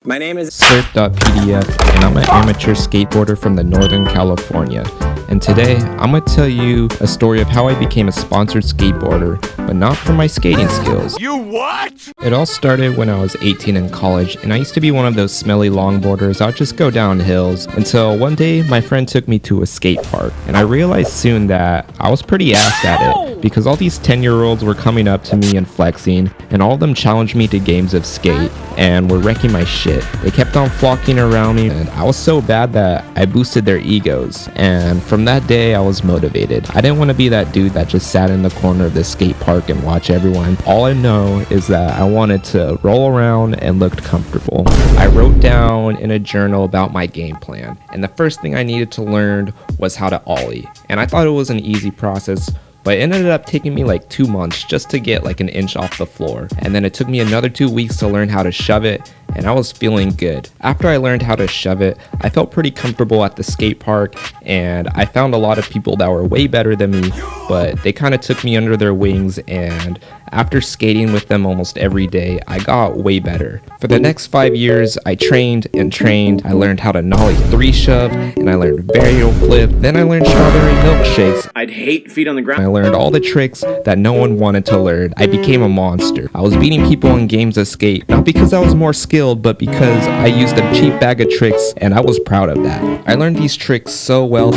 My name is Surf.pdf, and I'm an amateur skateboarder from the Northern California. And today, I'm going to tell you a story of how I became a sponsored skateboarder, but not for my skating skills. You what? It all started when I was 18 in college, and I used to be one of those smelly longboarders. I'd just go down hills, until one day my friend took me to a skate park, and I realized soon that I was pretty ass at it, because all these 10-year-olds were coming up to me and flexing, and all of them challenged me to games of skate, and were wrecking my shit. They kept on flocking around me, and I was so bad that I boosted their egos, and from that day I was motivated. I didn't want to be that dude that just sat in the corner of the skate park and watch everyone. All I know is that I wanted to roll around and looked comfortable. I wrote down in a journal about my game plan, and the first thing I needed to learn was how to ollie, and I thought it was an easy process, but it ended up taking me like 2 months just to get like an inch off the floor. And then it took me another 2 weeks to learn how to shove it, and I was feeling good. After I learned how to shove it, I felt pretty comfortable at the skate park, and I found a lot of people that were way better than me, but they kind of took me under their wings, and after skating with them almost every day, I got way better. For the next 5 years, I trained and trained. I learned how to nollie 3 shove, and I learned varial flip. Then I learned strawberry milkshakes. I'd hate feet on the ground. I learned all the tricks that no one wanted to learn. I became a monster. I was beating people in games of skate, not because I was more skilled, but because I used a cheap bag of tricks, and I was proud of that. I learned these tricks so well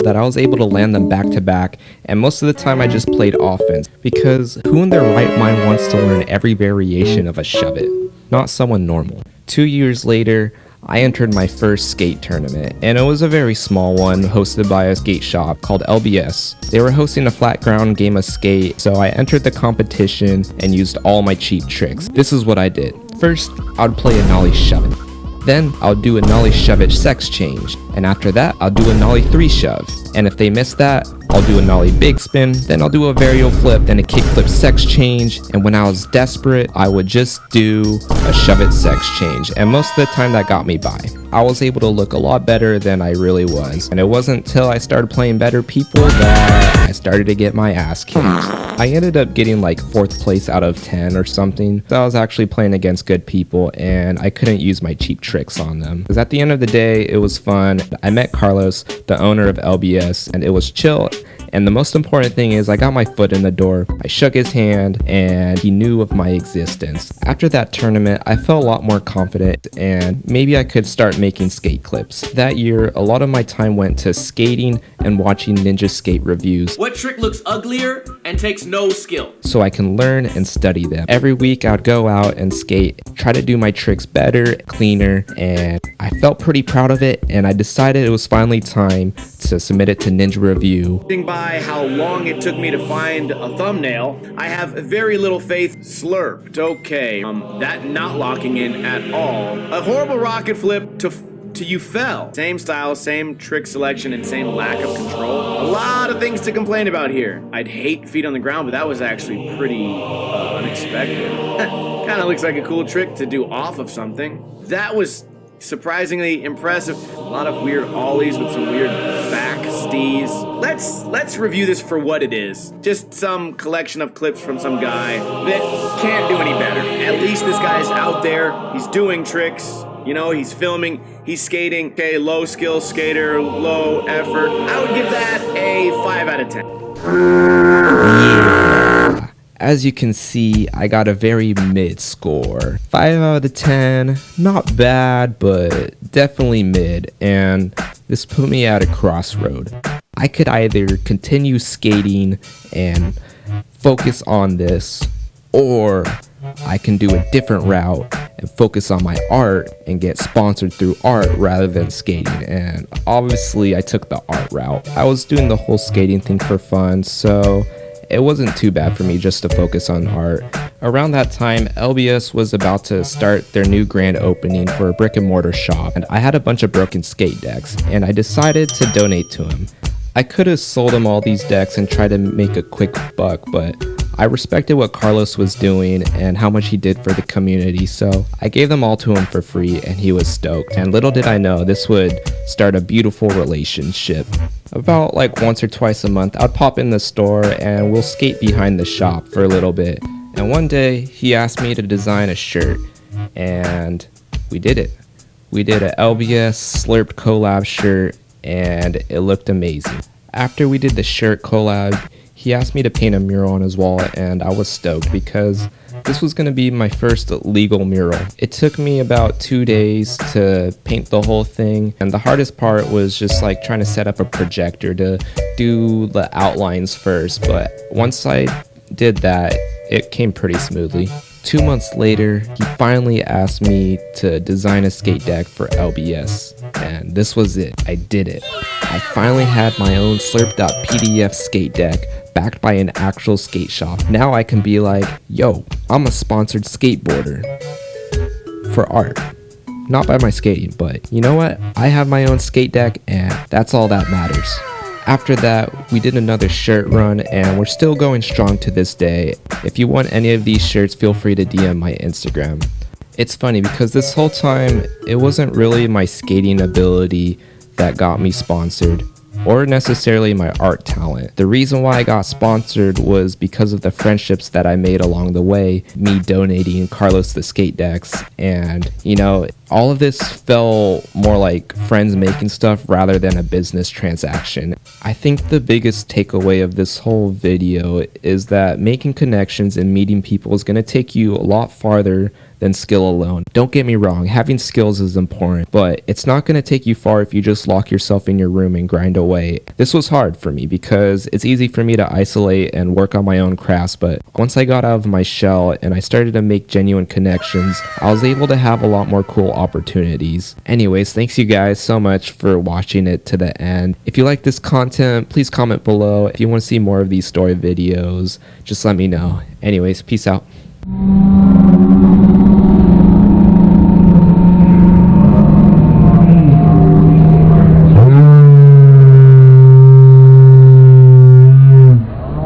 that I was able to land them back to back, and most of the time I just played offense, because who in their right mind wants to learn every variation of a shove it? Not someone normal. 2 years later, I entered my first skate tournament, and it was a very small one hosted by a skate shop called LBS. They were hosting a flat ground game of skate, so I entered the competition and used all my cheap tricks. This is what I did. First, I'd play a nollie shove it. Then I'll do a nollie shove it sex change, and after that I'll do a nollie 3 shove, and if they miss that, I'll do a nollie big spin, then I'll do a varial flip, then a kickflip sex change, and when I was desperate, I would just do a shove it sex change, and most of the time that got me by. I was able to look a lot better than I really was, and it wasn't until I started playing better people that I started to get my ass kicked. I ended up getting like 4th place out of 10 or something. So I was actually playing against good people, and I couldn't use my cheap tricks on them. Because at the end of the day, it was fun. I met Carlos, the owner of LBS, and it was chill. And the most important thing is I got my foot in the door, I shook his hand, and he knew of my existence. After that tournament, I felt a lot more confident, and maybe I could start making skate clips. That year, a lot of my time went to skating and watching Ninja Skate reviews. What trick looks uglier and takes no skill? So I can learn and study them. Every week I'd go out and skate, try to do my tricks better, cleaner, and I felt pretty proud of it, and I decided it was finally time to submit it to Ninja Review. By how long it took me to find a thumbnail, I have very little faith. Slurped. Okay. That not locking in at all. A horrible rocket flip to you fell. Same style, same trick selection, and same lack of control. A lot of things to complain about here. I'd hate feet on the ground, but that was actually pretty unexpected. Kinda looks like a cool trick to do off of something. That was surprisingly impressive. A lot of weird ollies with some weird back stees. Let's review this for what it is. Just some collection of clips from some guy that can't do any better. At least this guy's out there. He's doing tricks. You know, he's filming, he's skating. Okay, low skill skater, low effort. I would give that a 5 out of 10. Yeah. As you can see, I got a very mid score. 5 out of 10, not bad, but definitely mid, and this put me at a crossroad. I could either continue skating and focus on this, or I can do a different route and focus on my art and get sponsored through art rather than skating, and obviously I took the art route. I was doing the whole skating thing for fun, so it wasn't too bad for me just to focus on art. Around that time, LBS was about to start their new grand opening for a brick and mortar shop, and I had a bunch of broken skate decks, and I decided to donate to him. I could have sold him all these decks and tried to make a quick buck, but I respected what Carlos was doing and how much he did for the community, so I gave them all to him for free, and he was stoked. And little did I know this would start a beautiful relationship. About like once or twice a month, I'd pop in the store and we'll skate behind the shop for a little bit. And one day, he asked me to design a shirt. and we did it. We did a LBS Slurp collab shirt, and it looked amazing. After we did the shirt collab, he asked me to paint a mural on his wall, and I was stoked because this was going to be my first legal mural. It took me about 2 days to paint the whole thing, and the hardest part was just like trying to set up a projector to do the outlines first, but once I did that, it came pretty smoothly. 2 months later, he finally asked me to design a skate deck for LBS, and this was it. I did it. I finally had my own slurp.pdf skate deck backed by an actual skate shop. Now I can be like, yo, I'm a sponsored skateboarder for art. Not by my skating, but you know what? I have my own skate deck, and that's all that matters. After that, we did another shirt run, and we're still going strong to this day. If you want any of these shirts, feel free to DM my Instagram. It's funny because this whole time, it wasn't really my skating ability that got me sponsored, or necessarily my art talent. The reason why I got sponsored was because of the friendships that I made along the way, me donating Carlos the skate decks, and you know, all of this felt more like friends making stuff rather than a business transaction. I think the biggest takeaway of this whole video is that making connections and meeting people is going to take you a lot farther than skill alone. Don't get me wrong, having skills is important, but it's not going to take you far if you just lock yourself in your room and grind away. This was hard for me because it's easy for me to isolate and work on my own crafts, but once I got out of my shell and I started to make genuine connections, I was able to have a lot more cool opportunities. Anyways, thanks you guys so much for watching it to the end. If you like this content, please comment below. If you want to see more of these story videos, just let me know. Anyways, peace out.